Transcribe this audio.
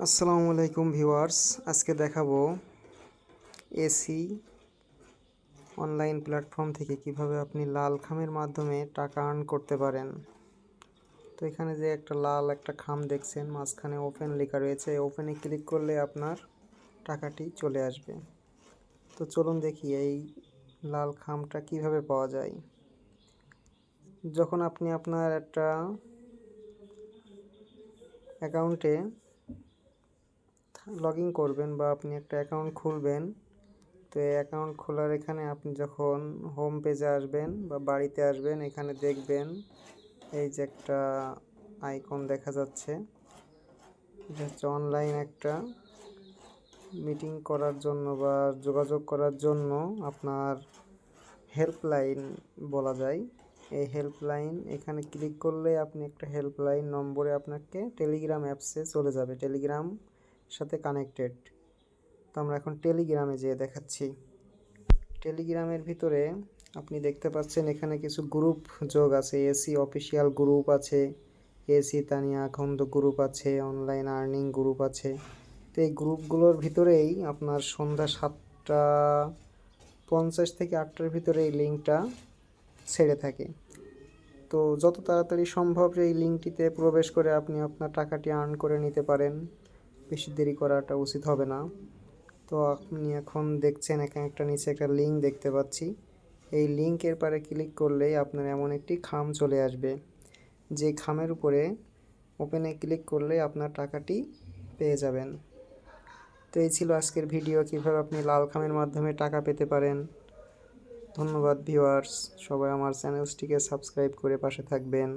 আসসালামু আলাইকুম ভিউয়ার্স, আজকে দেখাবো এসি অনলাইন প্ল্যাটফর্ম থেকে কিভাবে আপনি লাল খামের মাধ্যমে টাকা আর্ন করতে পারেন। তো এখানে যে লাল একটা খাম দেখছেন, মাঝখানে ওপেন লেখা রয়েছে, ওপেনে ক্লিক করলে আপনার টাকাটি চলে আসবে। তো চলুন দেখি এই লাল খামটা কিভাবে পাওয়া যায়। যখন আপনি আপনার একটা অ্যাকাউন্টে লগ ইন করবেন বা আপনি একটা অ্যাকাউন্ট খুলবেন, তো এই অ্যাকাউন্ট খোলার এখানে আপনি যখন হোম পেজে আসবেন বা বাড়িতে আসবেন, এখানে দেখবেন এই যে একটা আইকন দেখা যাচ্ছে, এটা হচ্ছে অনলাইন একটা মিটিং করার জন্য বা যোগাযোগ করার জন্য আপনার হেল্পলাইন বলা যায়। এই হেল্পলাইন এখানে ক্লিক করলে আপনি একটা হেল্পলাইন নম্বরে আপনাকে টেলিগ্রাম অ্যাপসে চলে যাবে, টেলিগ্রাম সাথে কানেক্টেড। তো আমরা এখন টেলিগ্রামে যেয়ে দেখাচ্ছি। টেলিগ্রামের ভিতরে আপনি দেখতে পাচ্ছেন এখানে কিছু গ্রুপ যোগ আছে, এসি অফিসিয়াল গ্রুপ আছে, এসি তানিয়া আখন্দ গ্রুপ আছে, অনলাইন আর্নিং গ্রুপ আছে। তো এই গ্রুপগুলোর ভিতরেই আপনার সন্ধ্যা 7:50 থেকে 8টার ভিতরে এই লিঙ্কটা ছেড়ে থাকে। তো যত তাড়াতাড়ি সম্ভব এই লিঙ্কটিতে প্রবেশ করে আপনি আপনার টাকাটি আর্ন করে নিতে পারেন, বেশি দেরি করাটা উচিত হবে না। তো আপনি এখন দেখছেন এখানে একটা নিচে একটা লিঙ্ক দেখতে পাচ্ছি, এই লিঙ্কের পারে ক্লিক করলেই আপনার এমন একটি খাম চলে আসবে, যে খামের উপরে ওপেনে ক্লিক করলে আপনার টাকাটি পেয়ে যাবেন। তো এই ছিল আজকের ভিডিও, কীভাবে আপনি লাল খামের মাধ্যমে টাকা পেতে পারেন। ধন্যবাদ ভিউয়ার্স, সবাই আমার চ্যানেলটিকে সাবস্ক্রাইব করে পাশে থাকবেন।